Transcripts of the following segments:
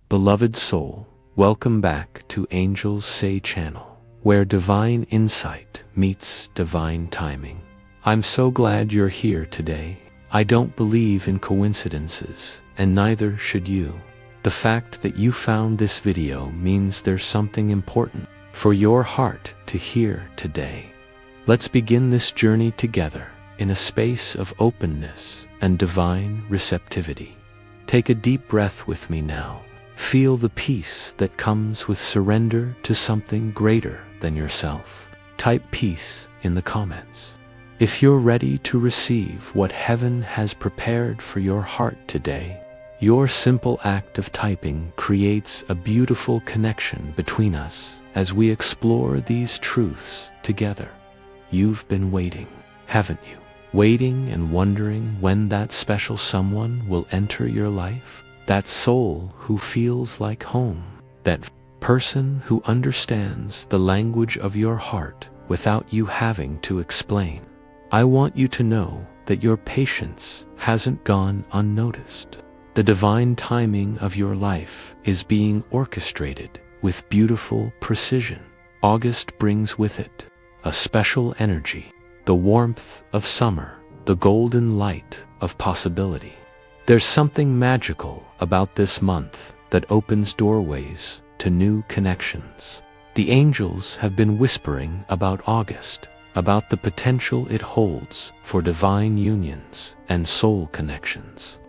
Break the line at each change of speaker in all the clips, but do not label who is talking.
Beloved soul, welcome back to Angels Say channel, where divine insight meets divine timing. I'm so glad you're here today. I don't believe in coincidences, and neither should you. The fact that you found this video means there's something important for your heart to hear today. Let's begin this journey together in a space of openness and divine receptivity. Take a deep breath with me now. Feel the peace that comes with surrender to something greater than yourself. Type peace in the comments if you're ready to receive what heaven has prepared for your heart today. Your simple act of typing creates a beautiful connection between us as we explore these truths together. You've been waiting, haven't you? Waiting and wondering when that special someone will enter your life? That soul who feels like home, that person who understands the language of your heart without you having to explain. I want you to know that your patience hasn't gone unnoticed. The divine timing of your life is being orchestrated with beautiful precision. August brings with it a special energy, the warmth of summer, the golden light of possibility. There's something magical about this month that opens doorways to new connections. The angels have been whispering about August, about the potential it holds for divine unions and soul connections.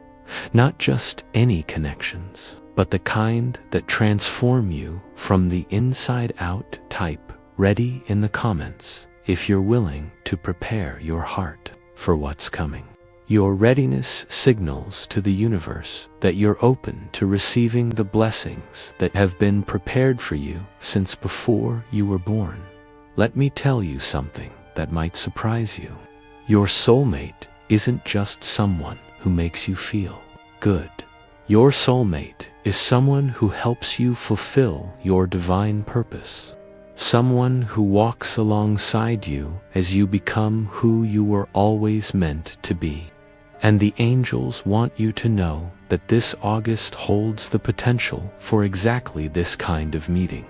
Not just any connections, but the kind that transform you from the inside out. Type ready in the comments if you're willing to prepare your heart for what's coming. Your readiness signals to the universe that you're open to receiving the blessings that have been prepared for you since before you were born. Let me tell you something that might surprise you. Your soulmate isn't just someone who makes you feel good. Your soulmate is someone who helps you fulfill your divine purpose. Someone who walks alongside you as you become who you were always meant to be. And the angels want you to know that this August holds the potential for exactly this kind of meeting.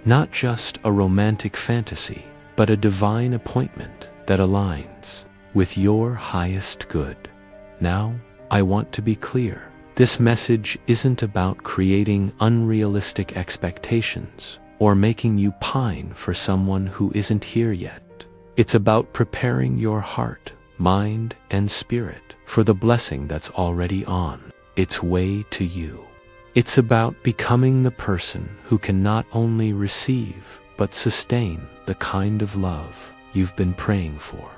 Not just a romantic fantasy, but a divine appointment that aligns with your highest good. Now, I want to be clear. This message isn't about creating unrealistic expectations or making you pine for someone who isn't here yet. It's about preparing your heart, mind, and spirit for the blessing that's already on its way to you. It's about becoming the person who can not only receive, but sustain the kind of love you've been praying for.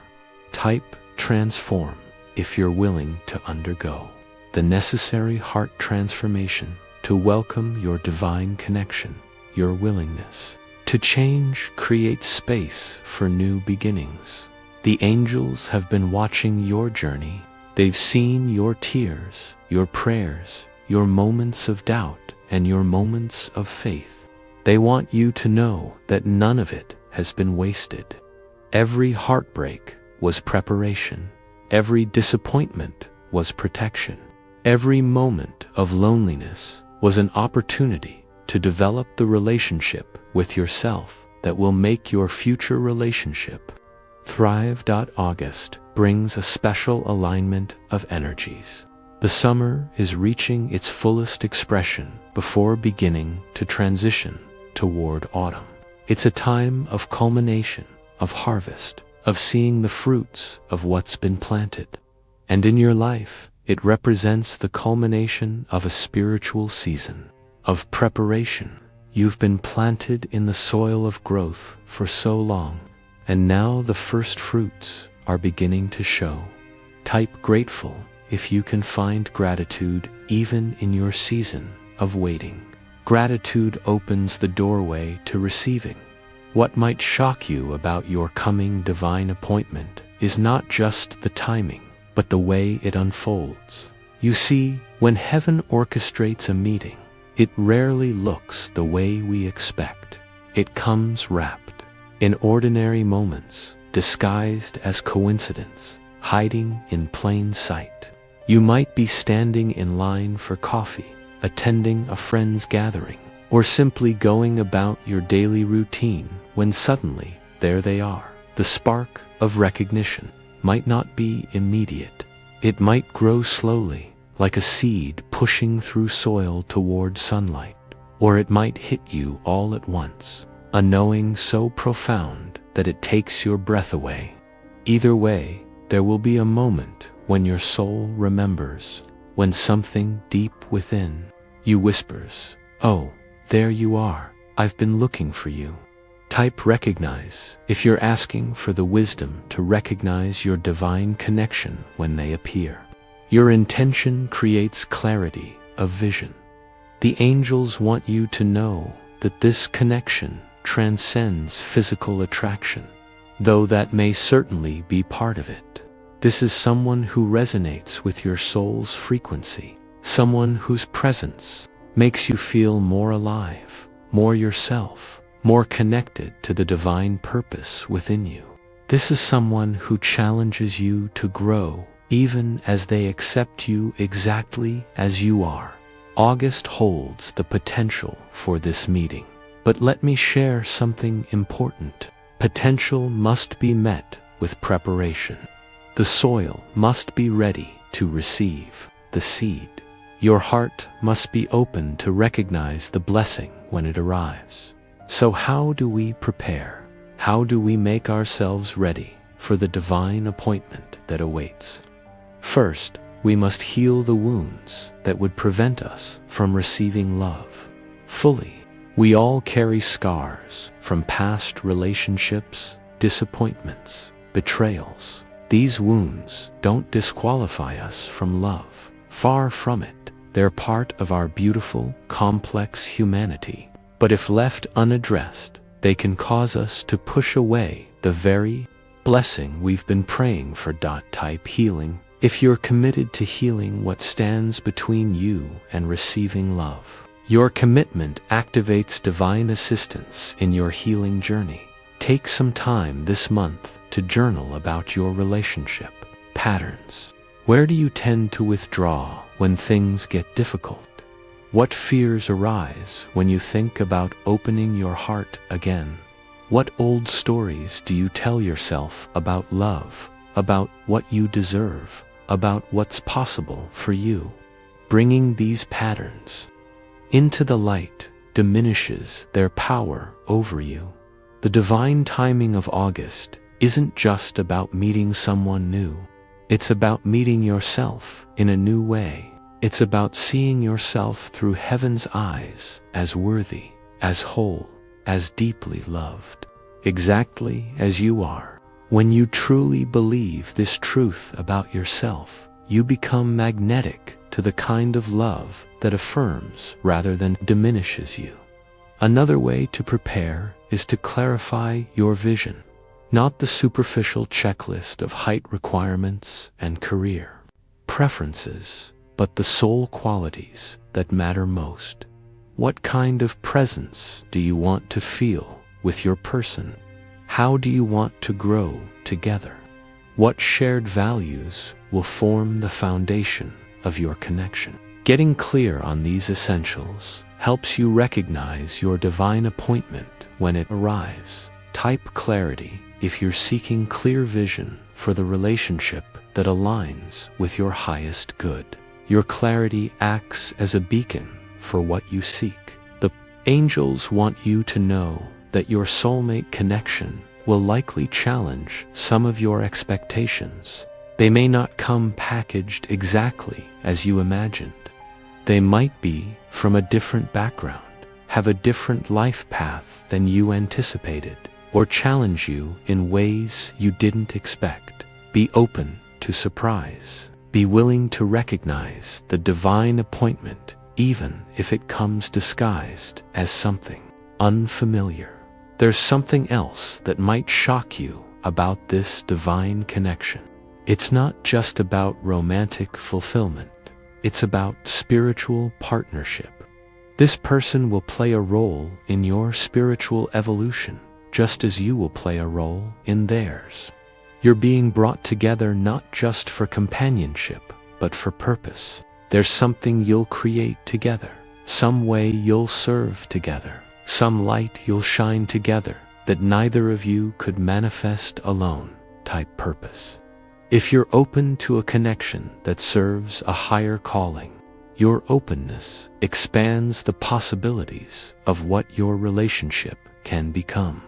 Type transform if you're willing to undergo the necessary heart transformation to welcome your divine connection. Your willingness to change creates space for new beginnings. The angels have been watching your journey. They've seen your tears, your prayers, your moments of doubt, and your moments of faith. They want you to know that none of it has been wasted. Every heartbreak was preparation. Every disappointment was protection. Every moment of loneliness was an opportunity to develop the relationship with yourself that will make your future relationship thrive. August brings a special alignment of energies. The summer is reaching its fullest expression before beginning to transition toward autumn. It's a time of culmination, of harvest, of seeing the fruits of what's been planted. And in your life, it represents the culmination of a spiritual season of preparation. You've been planted in the soil of growth for so long, and now the first fruits are beginning to show. Type grateful if you can find gratitude even in your season of waiting. Gratitude opens the doorway to receiving. What might shock you about your coming divine appointment is not just the timing, but the way it unfolds. You see, when heaven orchestrates a meeting, it rarely looks the way we expect. It comes wrapped in ordinary moments, disguised as coincidence, hiding in plain sight. You might be standing in line for coffee, attending a friend's gathering, or simply going about your daily routine when suddenly there they are. The spark of recognition might not be immediate. It might grow slowly, like a seed pushing through soil toward sunlight, or it might hit you all at once, a knowing so profound that it takes your breath away. Either way, there will be a moment when your soul remembers, when something deep within you whispers, "Oh, there you are, I've been looking for you." Type recognize if you're asking for the wisdom to recognize your divine connection when they appear. Your intention creates clarity of vision. The angels want you to know that this connection transcends physical attraction, though that may certainly be part of it. This is someone who resonates with your soul's frequency, someone whose presence makes you feel more alive, more yourself, more connected to the divine purpose within you. This is someone who challenges you to grow even as they accept you exactly as you are. August holds the potential for this meeting. But let me share something important. Potential must be met with preparation. The soil must be ready to receive the seed. Your heart must be open to recognize the blessing when it arrives. So how do we prepare? How do we make ourselves ready for the divine appointment that awaits? First, we must heal the wounds that would prevent us from receiving love fully. We all carry scars from past relationships, disappointments, betrayals. These wounds don't disqualify us from love. Far from it. They're part of our beautiful, complex humanity. But if left unaddressed, they can cause us to push away the very blessing we've been praying for. Type healing. If you're committed to healing what stands between you and receiving love, your commitment activates divine assistance in your healing journey. Take some time this month to journal about your relationship patterns. Where do you tend to withdraw when things get difficult? What fears arise when you think about opening your heart again? What old stories do you tell yourself about love, about what you deserve, about what's possible for you? Bringing these patterns into the light diminishes their power over you. The divine timing of August isn't just about meeting someone new. It's about meeting yourself in a new way. It's about seeing yourself through heaven's eyes as worthy, as whole, as deeply loved, exactly as you are. When you truly believe this truth about yourself, you become magnetic to the kind of love that affirms rather than diminishes you. Another way to prepare is to clarify your vision, not the superficial checklist of height requirements and career preferences, but the soul qualities that matter most. What kind of presence do you want to feel with your person? How do you want to grow together? What shared values will form the foundation of your connection? Getting clear on these essentials helps you recognize your divine appointment when it arrives. Type clarity if you're seeking clear vision for the relationship that aligns with your highest good. Your clarity acts as a beacon for what you seek. The angels want you to know that your soulmate connection will likely challenge some of your expectations. They may not come packaged exactly as you imagined. They might be from a different background, have a different life path than you anticipated, or challenge you in ways you didn't expect. Be open to surprise. Be willing to recognize the divine appointment, even if it comes disguised as something unfamiliar. There's something else that might shock you about this divine connection. It's not just about romantic fulfillment. It's about spiritual partnership. This person will play a role in your spiritual evolution, just as you will play a role in theirs. You're being brought together not just for companionship, but for purpose. There's something you'll create together, some way you'll serve together, some light you'll shine together that neither of you could manifest alone type purpose. If you're open to a connection that serves a higher calling, your openness expands the possibilities of what your relationship can become.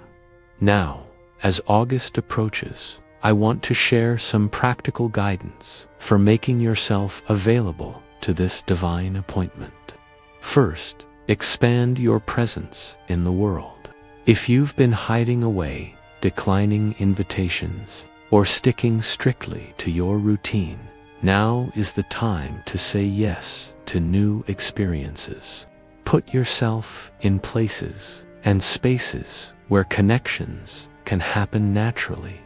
Now, as August approaches, I want to share some practical guidance for making yourself available to this divine appointment. First, expand your presence in the world. If you've been hiding away, declining invitations, or sticking strictly to your routine, now is the time to say yes to new experiences. Put yourself in places and spaces where connections can happen naturally.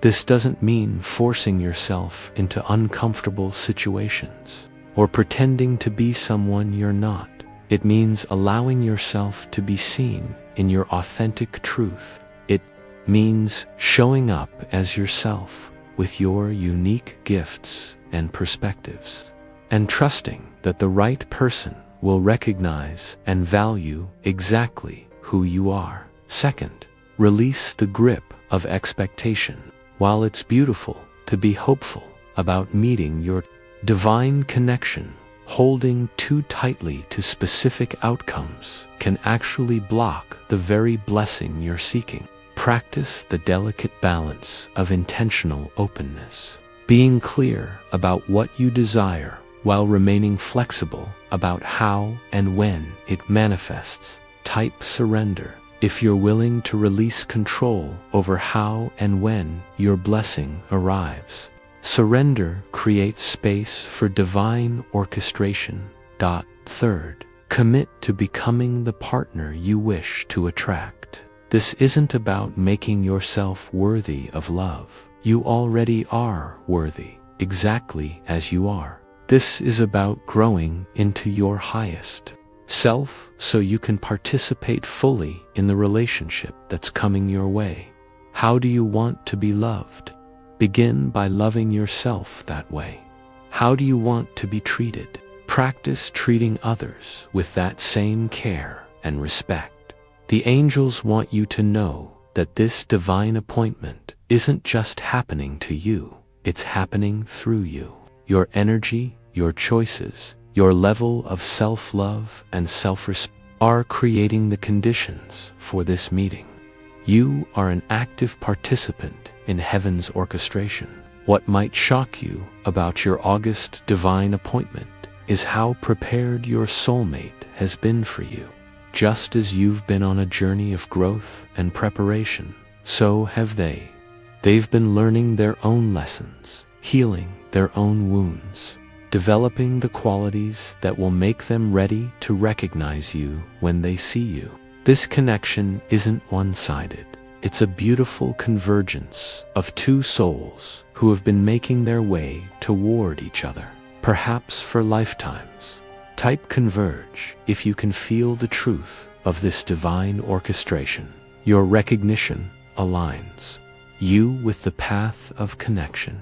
This doesn't mean forcing yourself into uncomfortable situations or pretending to be someone you're not. It means allowing yourself to be seen in your authentic truth. It means showing up as yourself with your unique gifts and perspectives, and trusting that the right person will recognize and value exactly who you are. Second, release the grip of expectation. While it's beautiful to be hopeful about meeting your divine connection, holding too tightly to specific outcomes can actually block the very blessing you're seeking. Practice the delicate balance of intentional openness, being clear about what you desire while remaining flexible about how and when it manifests. Type surrender if you're willing to release control over how and when your blessing arrives. Surrender creates space for divine orchestration. Third, commit to becoming the partner you wish to attract. This isn't about making yourself worthy of love. You already are worthy, exactly as you are. This is about growing into your highest self so you can participate fully in the relationship that's coming your way. How do you want to be loved? Begin by loving yourself that way. How do you want to be treated? Practice treating others with that same care and respect. The angels want you to know that this divine appointment isn't just happening to you, it's happening through you. Your energy, your choices, your level of self-love and self-respect are creating the conditions for this meeting. You are an active participant in heaven's orchestration. What might shock you about your August divine appointment is how prepared your soulmate has been for you. Just as you've been on a journey of growth and preparation, so have they. They've been learning their own lessons, healing their own wounds, developing the qualities that will make them ready to recognize you when they see you. This connection isn't one-sided. It's a beautiful convergence of two souls who have been making their way toward each other, perhaps for lifetimes. Type converge if you can feel the truth of this divine orchestration. Your recognition aligns you with the path of connection.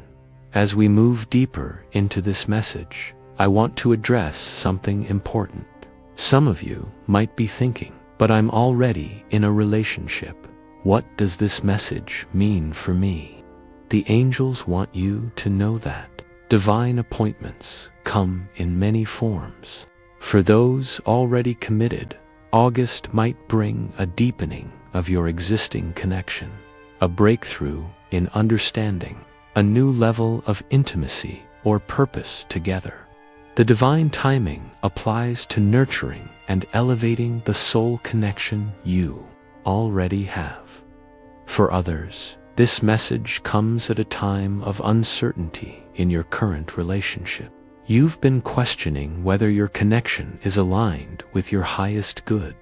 As we move deeper into this message, I want to address something important. Some of you might be thinking, but I'm already in a relationship. What does this message mean for me? The angels want you to know that divine appointments come in many forms. For those already committed, August might bring a deepening of your existing connection, a breakthrough in understanding, a new level of intimacy or purpose together. The divine timing applies to nurturing and elevating the soul connection you already have. For others, this message comes at a time of uncertainty in your current relationship. You've been questioning whether your connection is aligned with your highest good.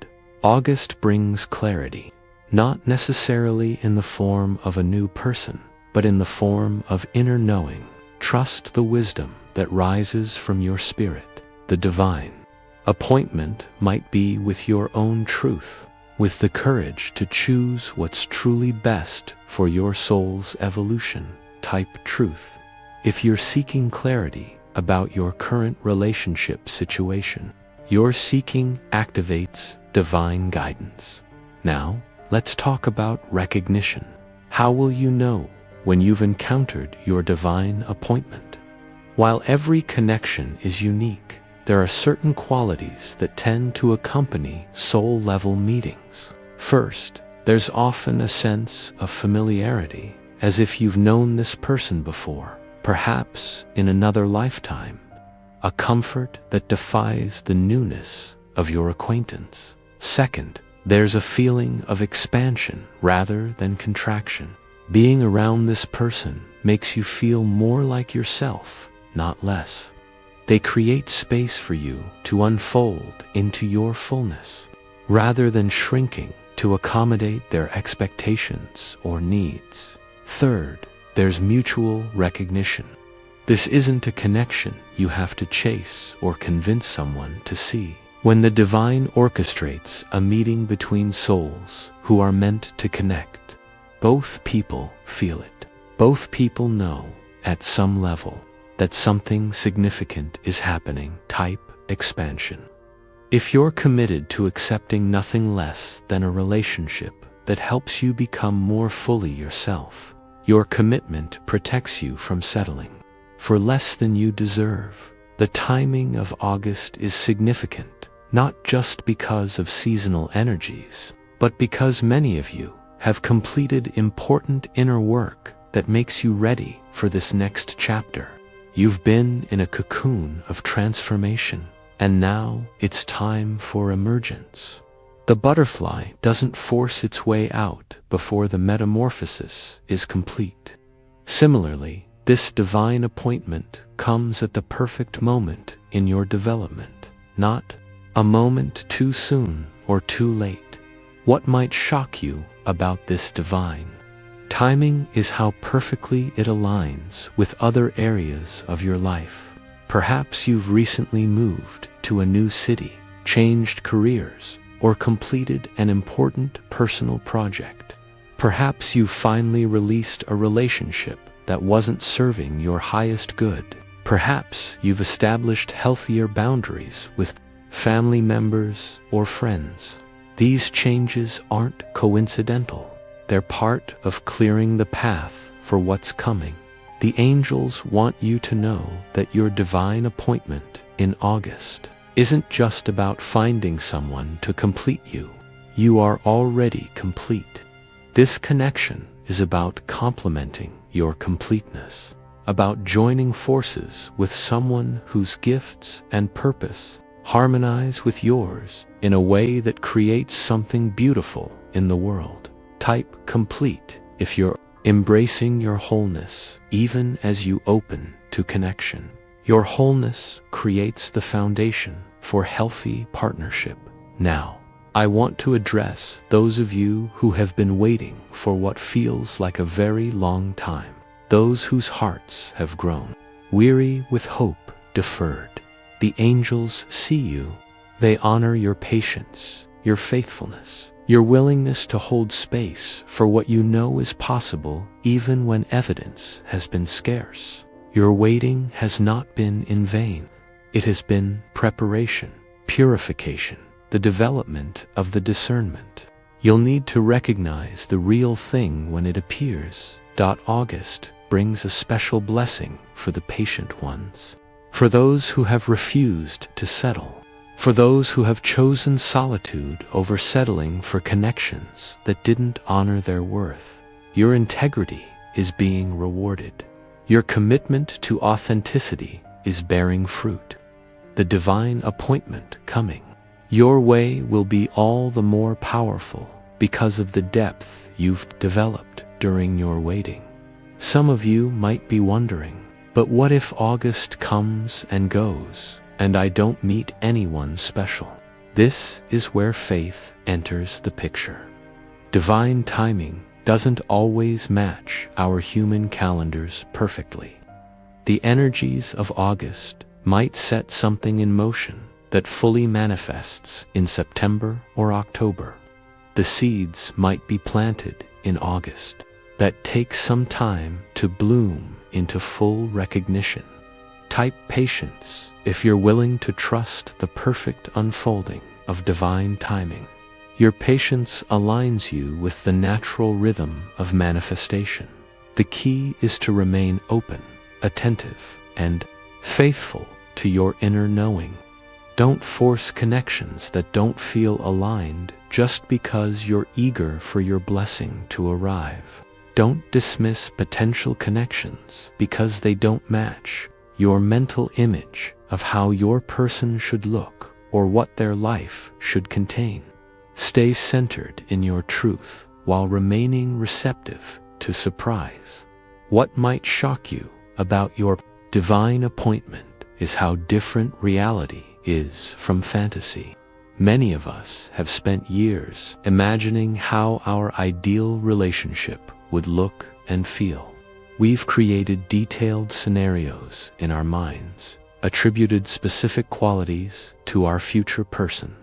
August brings clarity, not necessarily in the form of a new person, but in the form of inner knowing. Trust the wisdom that rises from your spirit. The divine appointment might be with your own truth, with the courage to choose what's truly best for your soul's evolution. Type truth if you're seeking clarity about your current relationship situation. Your seeking activates divine guidance. Now, let's talk about recognition. How will you know when you've encountered your divine appointment? While every connection is unique, there are certain qualities that tend to accompany soul-level meetings. First, there's often a sense of familiarity, as if you've known this person before, perhaps in another lifetime. A comfort that defies the newness of your acquaintance. Second, there's a feeling of expansion rather than contraction. Being around this person makes you feel more like yourself, not less. They create space for you to unfold into your fullness, rather than shrinking to accommodate their expectations or needs. Third, there's mutual recognition. This isn't a connection you have to chase or convince someone to see. When the divine orchestrates a meeting between souls who are meant to connect, both people feel it. Both people know, at some level, that something significant is happening. Type expansion. If you're committed to accepting nothing less than a relationship that helps you become more fully yourself, your commitment protects you from settling for less than you deserve. The timing of August is significant, not just because of seasonal energies, but because many of you have completed important inner work that makes you ready for this next chapter. You've been in a cocoon of transformation, and now it's time for emergence. The butterfly doesn't force its way out before the metamorphosis is complete. Similarly, this divine appointment comes at the perfect moment in your development, not a moment too soon or too late. What might shock you about this divine timing is how perfectly it aligns with other areas of your life. Perhaps you've recently moved to a new city, changed careers, or completed an important personal project. Perhaps you've finally released a relationship that wasn't serving your highest good. Perhaps you've established healthier boundaries with family members or friends. These changes aren't coincidental. They're part of clearing the path for what's coming. The angels want you to know that your divine appointment in August isn't just about finding someone to complete you. You are already complete. This connection is about complementing your completeness, about joining forces with someone whose gifts and purpose harmonize with yours in a way that creates something beautiful in the world. Type complete if you're embracing your wholeness, even as you open to connection. Your wholeness creates the foundation for healthy partnership. Now, I want to address those of you who have been waiting for what feels like a very long time. Those whose hearts have grown weary with hope deferred. The angels see you. They honor your patience, your faithfulness, your willingness to hold space for what you know is possible even when evidence has been scarce. Your waiting has not been in vain. It has been preparation, purification, the development of the discernment. You'll need to recognize the real thing when it appears. August brings a special blessing for the patient ones, for those who have refused to settle, for those who have chosen solitude over settling for connections that didn't honor their worth. Your integrity is being rewarded. Your commitment to authenticity is bearing fruit. The divine appointment coming your way will be all the more powerful because of the depth you've developed during your waiting. Some of you might be wondering, but what if August comes and goes, and I don't meet anyone special? This is where faith enters the picture. Divine timing doesn't always match our human calendars perfectly. The energies of August might set something in motion that fully manifests in September or October. The seeds might be planted in August that take some time to bloom into full recognition. Type patience if you're willing to trust the perfect unfolding of divine timing. Your patience aligns you with the natural rhythm of manifestation. The key is to remain open, attentive, and faithful to your inner knowing. Don't force connections that don't feel aligned just because you're eager for your blessing to arrive. Don't dismiss potential connections because they don't match your mental image of how your person should look or what their life should contain. Stay centered in your truth while remaining receptive to surprise. What might shock you about your divine appointment is how different reality is from fantasy. Many of us have spent years imagining how our ideal relationship would look and feel. We've created detailed scenarios in our minds, attributed specific qualities to our future person,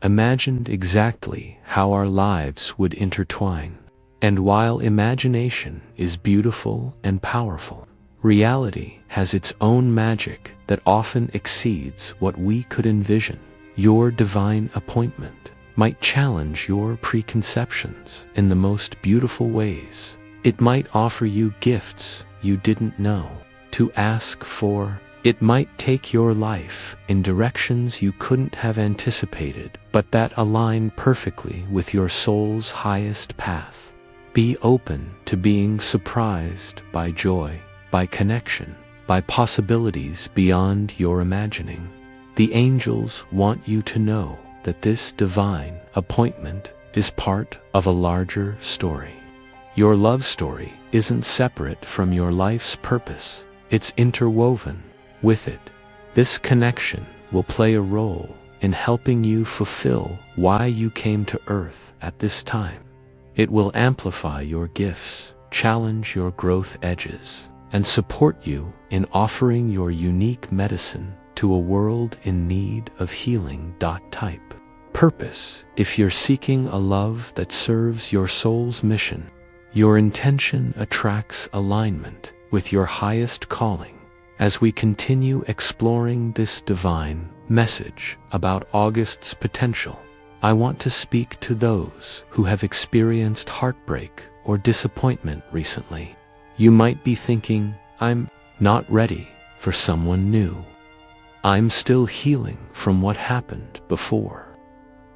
imagined exactly how our lives would intertwine. And while imagination is beautiful and powerful, reality has its own magic that often exceeds what we could envision. Your divine appointment might challenge your preconceptions in the most beautiful ways. It might offer you gifts you didn't know to ask for. It might take your life in directions you couldn't have anticipated, but that align perfectly with your soul's highest path. Be open to being surprised by joy, by connection, by possibilities beyond your imagining. The angels want you to know that this divine appointment is part of a larger story. Your love story isn't separate from your life's purpose. It's interwoven with it. This connection will play a role in helping you fulfill why you came to Earth at this time. It will amplify your gifts, challenge your growth edges, and support you in offering your unique medicine to a world in need of healing. Type purpose if you're seeking a love that serves your soul's mission. Your intention attracts alignment with your highest calling. As we continue exploring this divine message about August's potential, I want to speak to those who have experienced heartbreak or disappointment recently. You might be thinking, I'm not ready for someone new. I'm still healing from what happened before.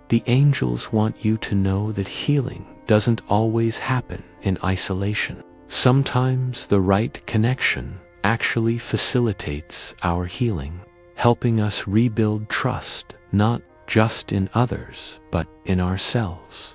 The angels want you to know that healing doesn't always happen in isolation. Sometimes the right connection actually facilitates our healing, helping us rebuild trust, not just in others, but in ourselves.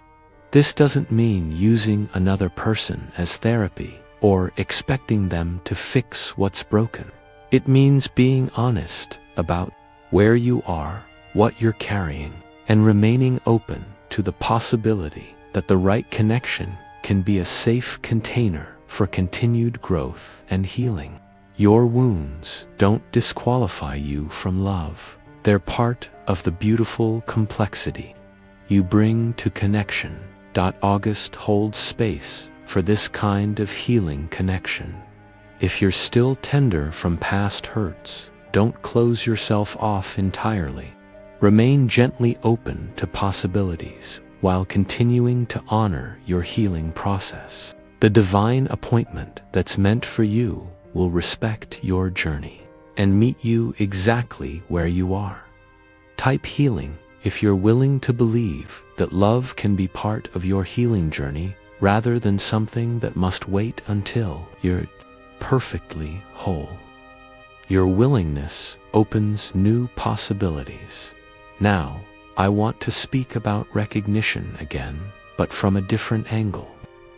This doesn't mean using another person as therapy or expecting them to fix what's broken. It means being honest about where you are, what you're carrying, and remaining open to the possibility that the right connection can be a safe container for continued growth and healing. Your wounds don't disqualify you from love. They're part of the beautiful complexity you bring to connection. August holds space for this kind of healing connection. If you're still tender from past hurts, don't close yourself off entirely. Remain gently open to possibilities while continuing to honor your healing process. The divine appointment that's meant for you will respect your journey and meet you exactly where you are. Type healing if you're willing to believe that love can be part of your healing journey rather than something that must wait until you're perfectly whole. Your willingness opens new possibilities. Now, I want to speak about recognition again, but from a different angle.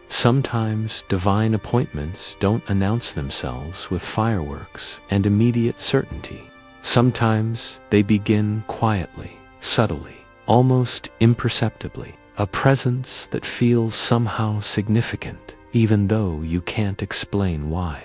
Sometimes divine appointments don't announce themselves with fireworks and immediate certainty. Sometimes they begin quietly, subtly, almost imperceptibly, a presence that feels somehow significant, even though you can't explain why.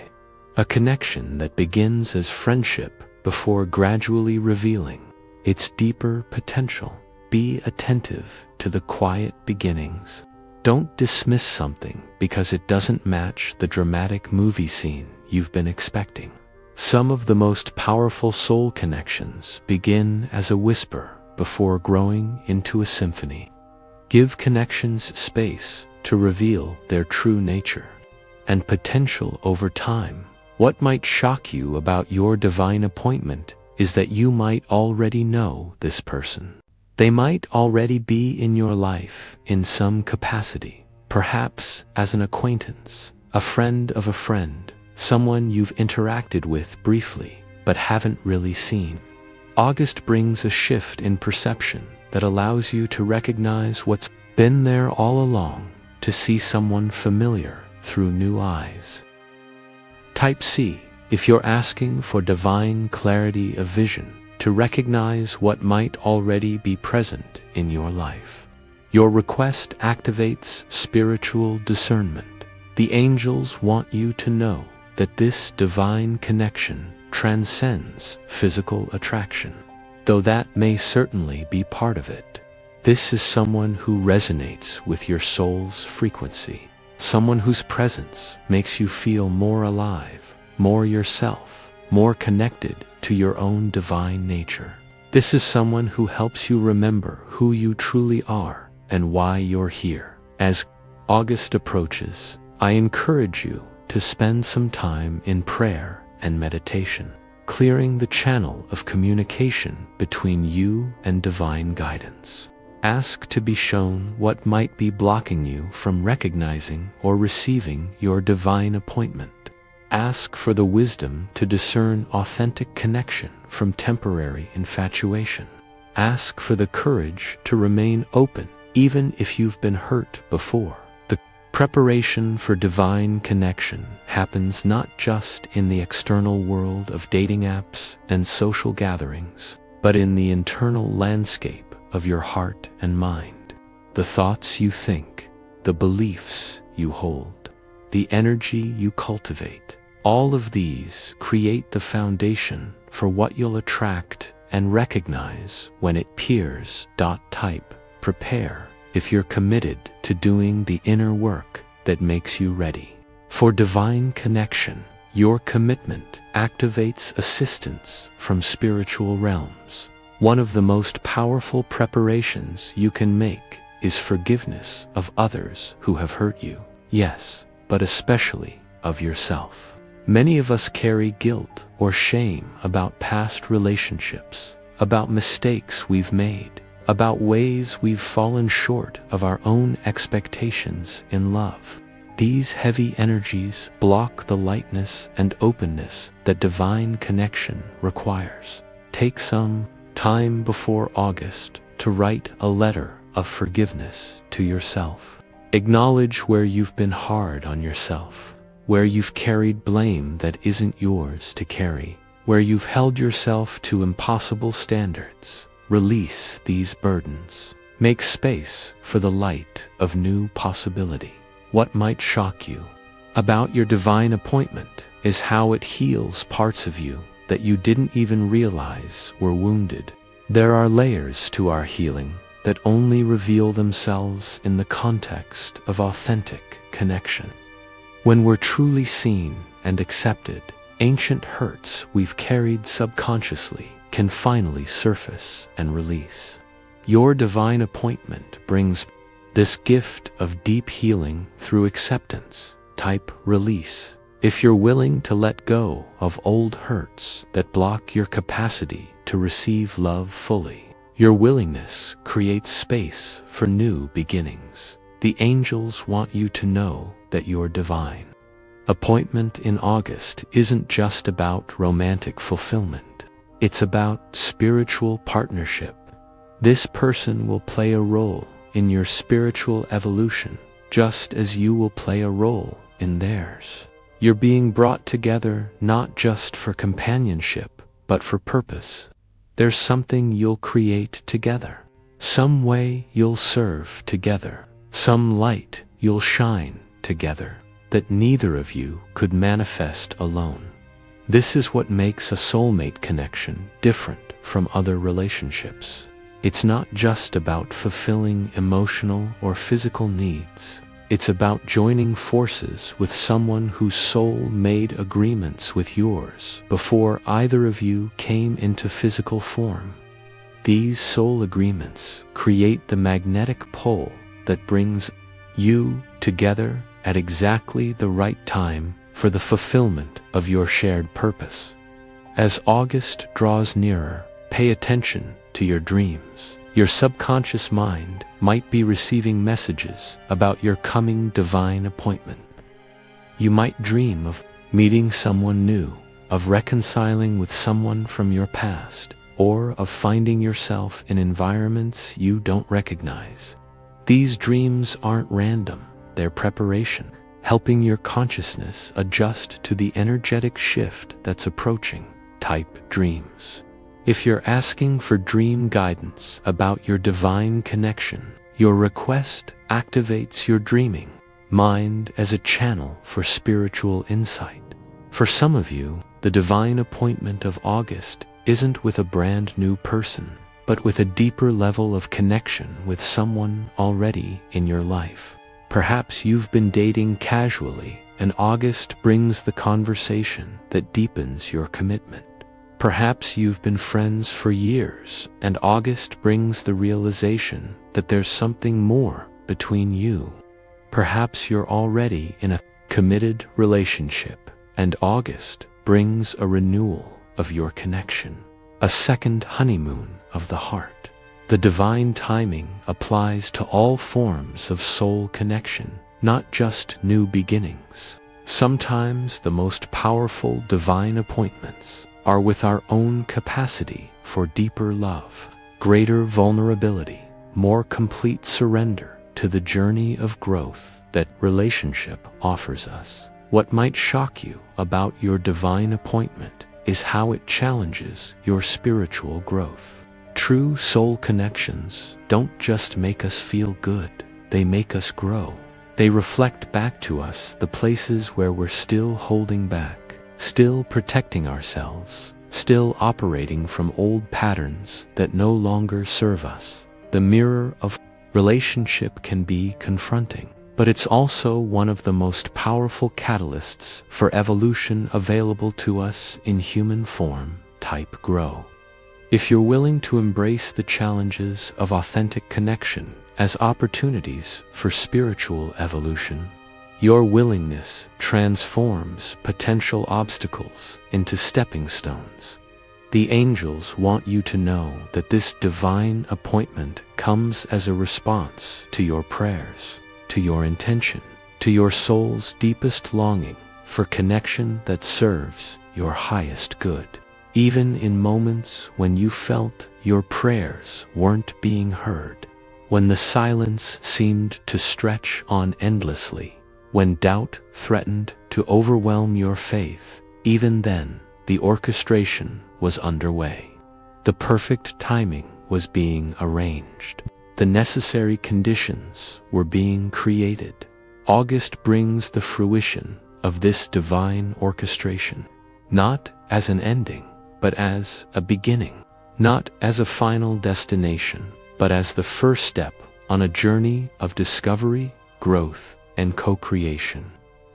A connection that begins as friendship before gradually revealing its deeper potential. Be attentive to the quiet beginnings. Don't dismiss something because it doesn't match the dramatic movie scene you've been expecting. Some of the most powerful soul connections begin as a whisper before growing into a symphony. Give connections space to reveal their true nature and potential over time. What might shock you about your divine appointment is that you might already know this person. They might already be in your life in some capacity, perhaps as an acquaintance, a friend of a friend, someone you've interacted with briefly but haven't really seen. August brings a shift in perception that allows you to recognize what's been there all along, to see someone familiar through new eyes. Type C, if you're asking for divine clarity of vision, to recognize what might already be present in your life. Your request activates spiritual discernment. The angels want you to know that this divine connection transcends physical attraction, though that may certainly be part of it. This is someone who resonates with your soul's frequency, someone whose presence makes you feel more alive, more yourself, more connected to your own divine nature. This is someone who helps you remember who you truly are and why you're here. As August approaches, I encourage you to spend some time in prayer and meditation, clearing the channel of communication between you and divine guidance. Ask to be shown what might be blocking you from recognizing or receiving your divine appointment. Ask for the wisdom to discern authentic connection from temporary infatuation. Ask for the courage to remain open, even if you've been hurt before. The preparation for divine connection happens not just in the external world of dating apps and social gatherings, but in the internal landscape of your heart and mind. The thoughts you think, the beliefs you hold, the energy you cultivate, all of these create the foundation for what you'll attract and recognize when it appears. Type prepare if you're committed to doing the inner work that makes you ready for divine connection. Your commitment activates assistance from spiritual realms. One of the most powerful preparations you can make is forgiveness of others who have hurt you. Yes, but especially of yourself. Many of us carry guilt or shame about past relationships, about mistakes we've made, about ways we've fallen short of our own expectations in love. These heavy energies block the lightness and openness that divine connection requires. Take some time before August to write a letter of forgiveness to yourself. Acknowledge where you've been hard on yourself, where you've carried blame that isn't yours to carry, where you've held yourself to impossible standards. Release these burdens. Make space for the light of new possibility. What might shock you about your divine appointment is how it heals parts of you that you didn't even realize were wounded. There are layers to our healing that only reveal themselves in the context of authentic connection. When we're truly seen and accepted, ancient hurts we've carried subconsciously can finally surface and release. Your divine appointment brings this gift of deep healing through acceptance. Type release if you're willing to let go of old hurts that block your capacity to receive love fully. Your willingness creates space for new beginnings. The angels want you to know that you're divine. Appointment in August isn't just about romantic fulfillment. It's about spiritual partnership. This person will play a role in your spiritual evolution, just as you will play a role in theirs. You're being brought together not just for companionship, but for purpose. There's something you'll create together, some way you'll serve together, some light you'll shine together that neither of you could manifest alone. This is what makes a soulmate connection different from other relationships. It's not just about fulfilling emotional or physical needs. It's about joining forces with someone whose soul made agreements with yours before either of you came into physical form. These soul agreements create the magnetic pull that brings you together at exactly the right time for the fulfillment of your shared purpose. As August draws nearer, pay attention to your dreams. Your subconscious mind might be receiving messages about your coming divine appointment. You might dream of meeting someone new, of reconciling with someone from your past, or of finding yourself in environments you don't recognize. These dreams aren't random, they're preparation, helping your consciousness adjust to the energetic shift that's approaching. Type dreams. If you're asking for dream guidance about your divine connection, your request activates your dreaming mind as a channel for spiritual insight. For some of you, the divine appointment of August isn't with a brand new person, but with a deeper level of connection with someone already in your life. Perhaps you've been dating casually, and August brings the conversation that deepens your commitment. Perhaps you've been friends for years, and August brings the realization that there's something more between you. Perhaps you're already in a committed relationship, and August brings a renewal of your connection, a second honeymoon of the heart. The divine timing applies to all forms of soul connection, not just new beginnings. Sometimes the most powerful divine appointments are with our own capacity for deeper love, greater vulnerability, more complete surrender to the journey of growth that relationship offers us. What might shock you about your divine appointment is how it challenges your spiritual growth. True soul connections don't just make us feel good, they make us grow. They reflect back to us the places where we're still holding back, still protecting ourselves, still operating from old patterns that no longer serve us. The mirror of relationship can be confronting, but it's also one of the most powerful catalysts for evolution available to us in human form. Type grow. If you're willing to embrace the challenges of authentic connection as opportunities for spiritual evolution, your willingness transforms potential obstacles into stepping stones. The angels want you to know that this divine appointment comes as a response to your prayers, to your intention, to your soul's deepest longing for connection that serves your highest good. Even in moments when you felt your prayers weren't being heard, when the silence seemed to stretch on endlessly, when doubt threatened to overwhelm your faith, even then, the orchestration was underway. The perfect timing was being arranged. The necessary conditions were being created. August brings the fruition of this divine orchestration, not as an ending, but as a beginning, not as a final destination, but as the first step on a journey of discovery, growth, and co-creation.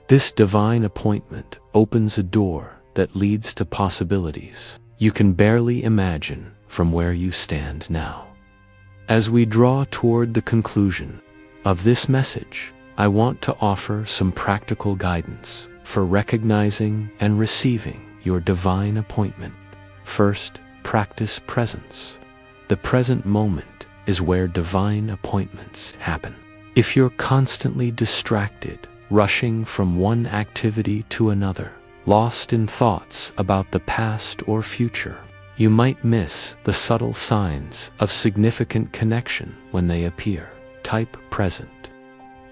This divine appointment opens a door that leads to possibilities you can barely imagine from where you stand now. As we draw toward the conclusion of this message, I want to offer some practical guidance for recognizing and receiving your divine appointment. First, practice presence. The present moment is where divine appointments happen. If you're constantly distracted, rushing from one activity to another, lost in thoughts about the past or future, you might miss the subtle signs of significant connection when they appear. Type present.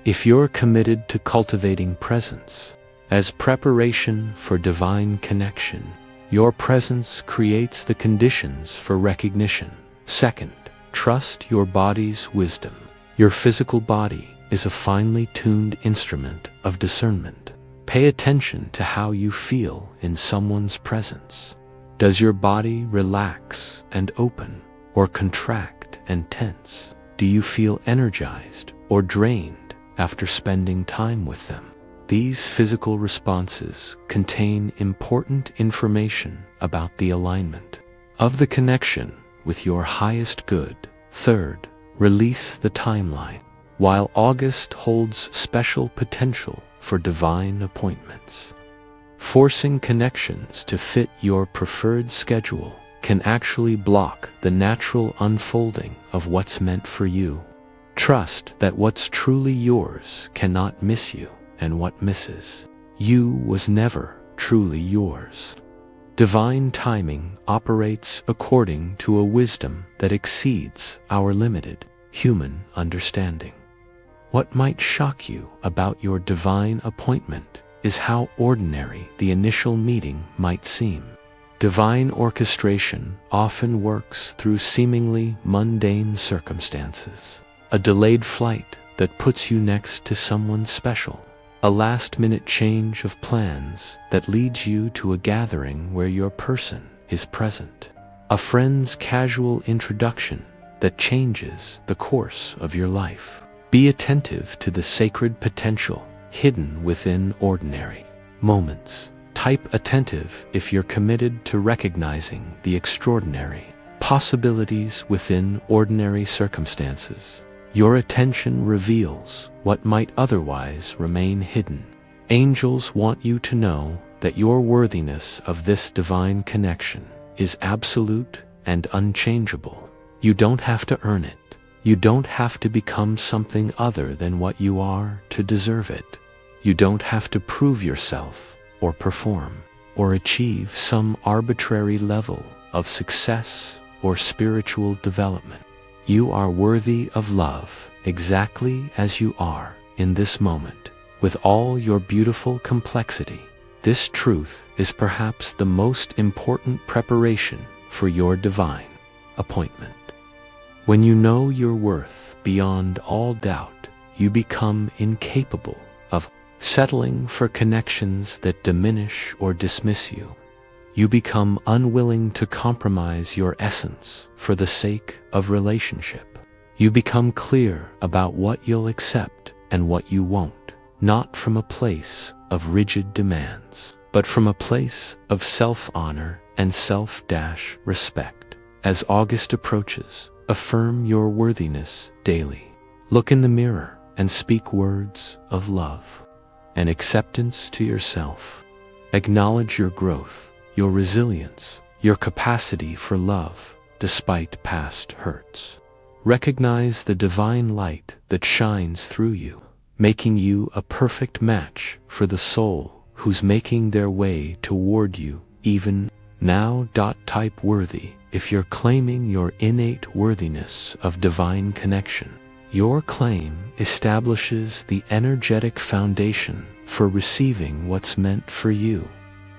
If you're committed to cultivating presence as preparation for divine connection, your presence creates the conditions for recognition. Second, trust your body's wisdom. Your physical body is a finely tuned instrument of discernment. Pay attention to how you feel in someone's presence. Does your body relax and open, or contract and tense? Do you feel energized or drained after spending time with them. These physical responses contain important information about the alignment of the connection with your highest good. Third, release the timeline. While August holds special potential for divine appointments, forcing connections to fit your preferred schedule can actually block the natural unfolding of what's meant for you. Trust that what's truly yours cannot miss you, and what misses you was never truly yours. Divine timing operates according to a wisdom that exceeds our limited human understanding. What might shock you about your divine appointment is how ordinary the initial meeting might seem. Divine orchestration often works through seemingly mundane circumstances. A delayed flight that puts you next to someone special. A last-minute change of plans that leads you to a gathering where your person is present. A friend's casual introduction that changes the course of your life. Be attentive to the sacred potential hidden within ordinary moments. Type attentive if you're committed to recognizing the extraordinary possibilities within ordinary circumstances. Your attention reveals what might otherwise remain hidden. Angels want you to know that your worthiness of this divine connection is absolute and unchangeable. You don't have to earn it. You don't have to become something other than what you are to deserve it. You don't have to prove yourself or perform or achieve some arbitrary level of success or spiritual development. You are worthy of love exactly as you are in this moment, with all your beautiful complexity. This truth is perhaps the most important preparation for your divine appointment. When you know your worth beyond all doubt, you become incapable of settling for connections that diminish or dismiss you. You become unwilling to compromise your essence for the sake of relationship. You become clear about what you'll accept and what you won't, not from a place of rigid demands, but from a place of self-honor and self-respect. As August approaches, affirm your worthiness daily. Look in the mirror and speak words of love and acceptance to yourself. Acknowledge your growth, your resilience, your capacity for love despite past hurts. Recognize the divine light that shines through you, making you a perfect match for the soul who's making their way toward you even now. Type worthy if you're claiming your innate worthiness of divine connection. Your claim establishes the energetic foundation for receiving what's meant for you.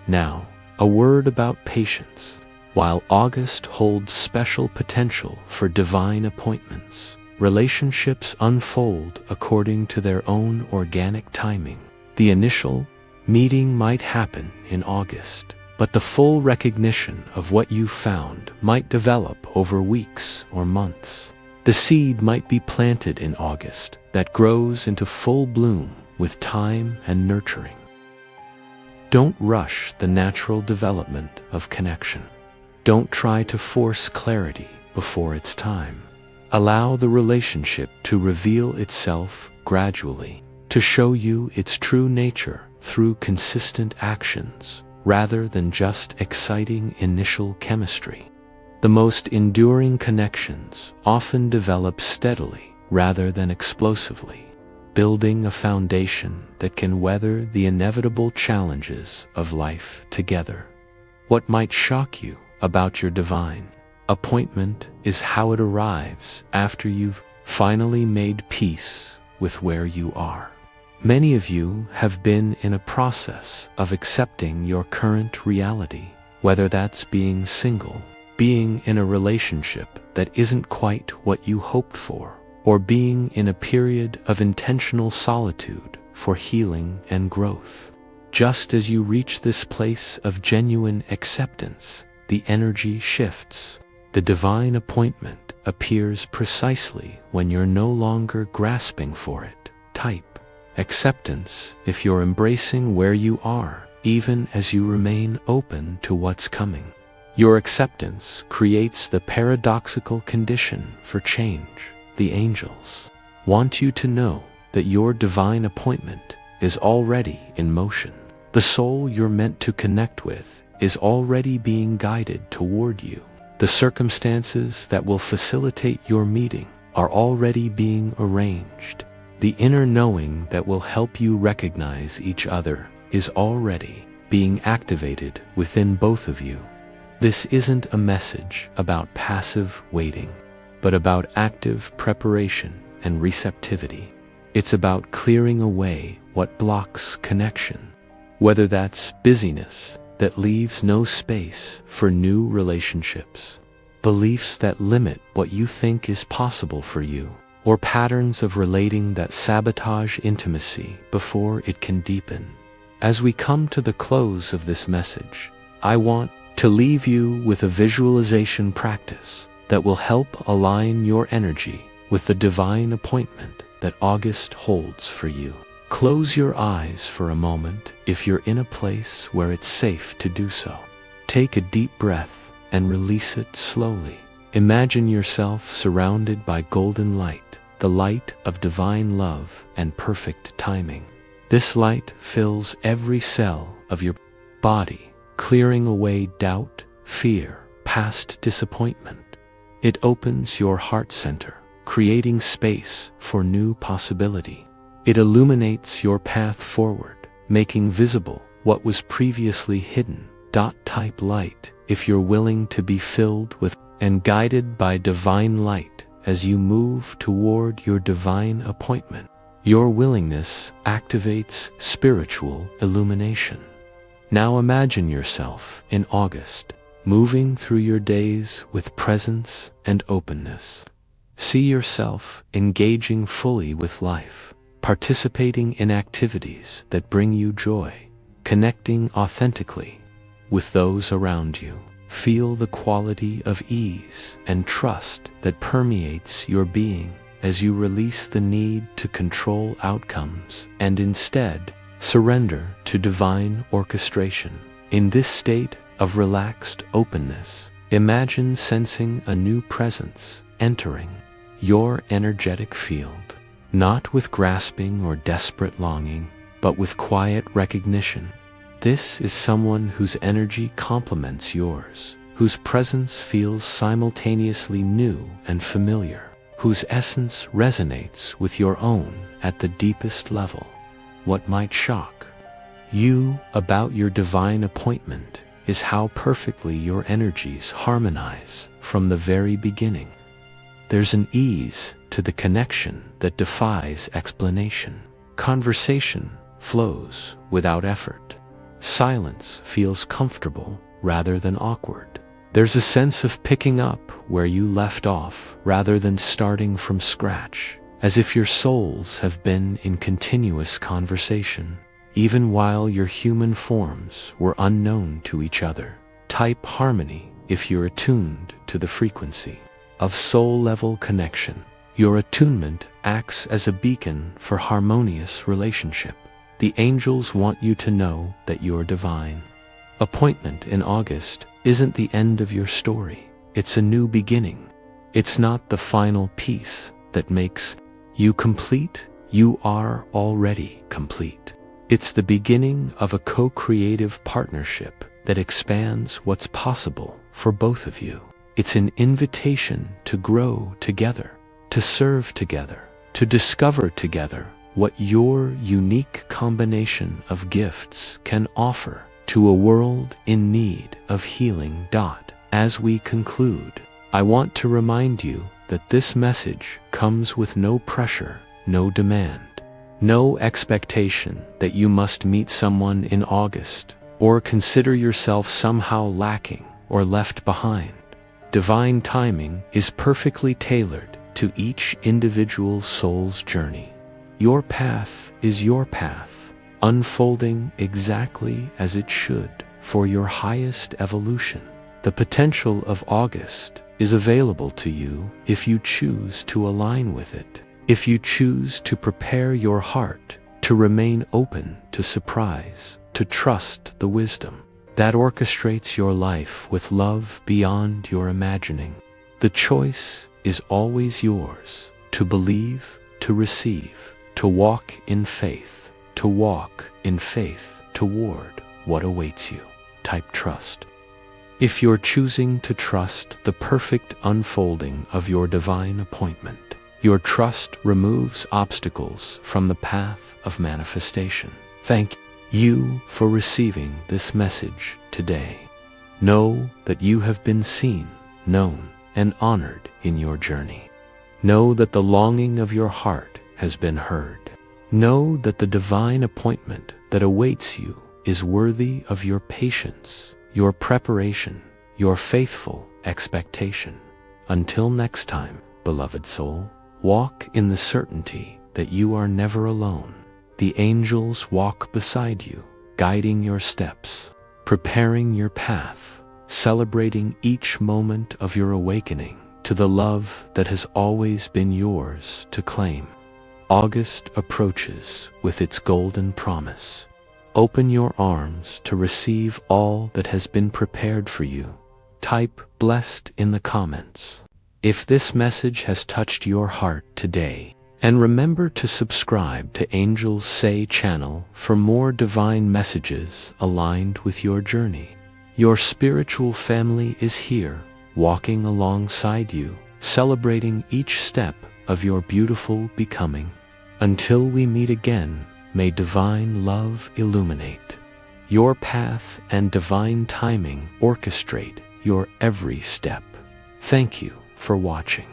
Now, a word about patience. While August holds special potential for divine appointments, relationships unfold according to their own organic timing. The initial meeting might happen in August, but the full recognition of what you found might develop over weeks or months. The seed might be planted in August that grows into full bloom with time and nurturing. Don't rush the natural development of connection. Don't try to force clarity before it's time. Allow the relationship to reveal itself gradually, to show you its true nature through consistent actions, rather than just exciting initial chemistry. The most enduring connections often develop steadily rather than explosively, building a foundation that can weather the inevitable challenges of life together. What might shock you about your divine appointment is how it arrives after you've finally made peace with where you are. Many of you have been in a process of accepting your current reality, whether that's being single, being in a relationship that isn't quite what you hoped for, or being in a period of intentional solitude for healing and growth. Just as you reach this place of genuine acceptance, the energy shifts. The divine appointment appears precisely when you're no longer grasping for it type. Acceptance, if you're embracing where you are, even as you remain open to what's coming. Your acceptance creates the paradoxical condition for change. The angels want you to know that your divine appointment is already in motion. The soul you're meant to connect with is already being guided toward you. The circumstances that will facilitate your meeting are already being arranged. The inner knowing that will help you recognize each other is already being activated within both of you. This isn't a message about passive waiting, but about active preparation and receptivity. It's about clearing away what blocks connection, whether that's busyness that leaves no space for new relationships, beliefs that limit what you think is possible for you, or patterns of relating that sabotage intimacy before it can deepen. As we come to the close of this message, I want to leave you with a visualization practice that will help align your energy with the divine appointment that August holds for you. Close your eyes for a moment if you're in a place where it's safe to do so. Take a deep breath and release it slowly. Imagine yourself surrounded by golden light, the light of divine love and perfect timing. This light fills every cell of your body, clearing away doubt, fear, past disappointment. It opens your heart center, creating space for new possibility. It illuminates your path forward, making visible what was previously hidden. Type light if you're willing to be filled with and guided by divine light as you move toward your divine appointment. Your willingness activates spiritual illumination. Now imagine yourself in August, moving through your days with presence and openness. See yourself engaging fully with life, participating in activities that bring you joy, connecting authentically with those around you. Feel the quality of ease and trust that permeates your being as you release the need to control outcomes and instead surrender to divine orchestration. In this state of relaxed openness, imagine sensing a new presence entering your energetic field, not with grasping or desperate longing, but with quiet recognition. This is someone whose energy complements yours, whose presence feels simultaneously new and familiar, whose essence resonates with your own at the deepest level. What might shock you about your divine appointment is how perfectly your energies harmonize from the very beginning. There's an ease to the connection that defies explanation. Conversation flows without effort. Silence feels comfortable rather than awkward. There's a sense of picking up where you left off rather than starting from scratch, as if your souls have been in continuous conversation, even while your human forms were unknown to each other. Type harmony if you're attuned to the frequency of soul-level connection. Your attunement acts as a beacon for harmonious relationship. The angels want you to know that you're divine. Appointment in August isn't the end of your story. It's a new beginning. It's not the final piece that makes you complete. You are already complete. It's the beginning of a co-creative partnership that expands what's possible for both of you. It's an invitation to grow together, to serve together, to discover together what your unique combination of gifts can offer to a world in need of healing. As we conclude, I want to remind you that this message comes with no pressure, no demand, no expectation that you must meet someone in August or consider yourself somehow lacking or left behind. Divine timing is perfectly tailored to each individual soul's journey. Your path is your path, unfolding exactly as it should for your highest evolution. The potential of August is available to you if you choose to align with it. If you choose to prepare your heart, to remain open to surprise, to trust the wisdom that orchestrates your life with love beyond your imagining, the choice is always yours: to believe, to receive, to walk in faith, toward what awaits you. Type trust. If you're choosing to trust the perfect unfolding of your divine appointment, your trust removes obstacles from the path of manifestation. Thank you for receiving this message today. Know that you have been seen, known, and honored in your journey. Know that the longing of your heart has been heard. Know that the divine appointment that awaits you is worthy of your patience, your preparation, your faithful expectation. Until next time, beloved soul, walk in the certainty that you are never alone. The angels walk beside you, guiding your steps, preparing your path, celebrating each moment of your awakening to the love that has always been yours to claim. August approaches with its golden promise. Open your arms to receive all that has been prepared for you. Type blessed in the comments if this message has touched your heart today. And remember to subscribe to Angels Say channel for more divine messages aligned with your journey. Your spiritual family is here, walking alongside you, celebrating each step of your beautiful becoming. Until we meet again, may divine love illuminate your path and divine timing orchestrate your every step. Thank you for watching.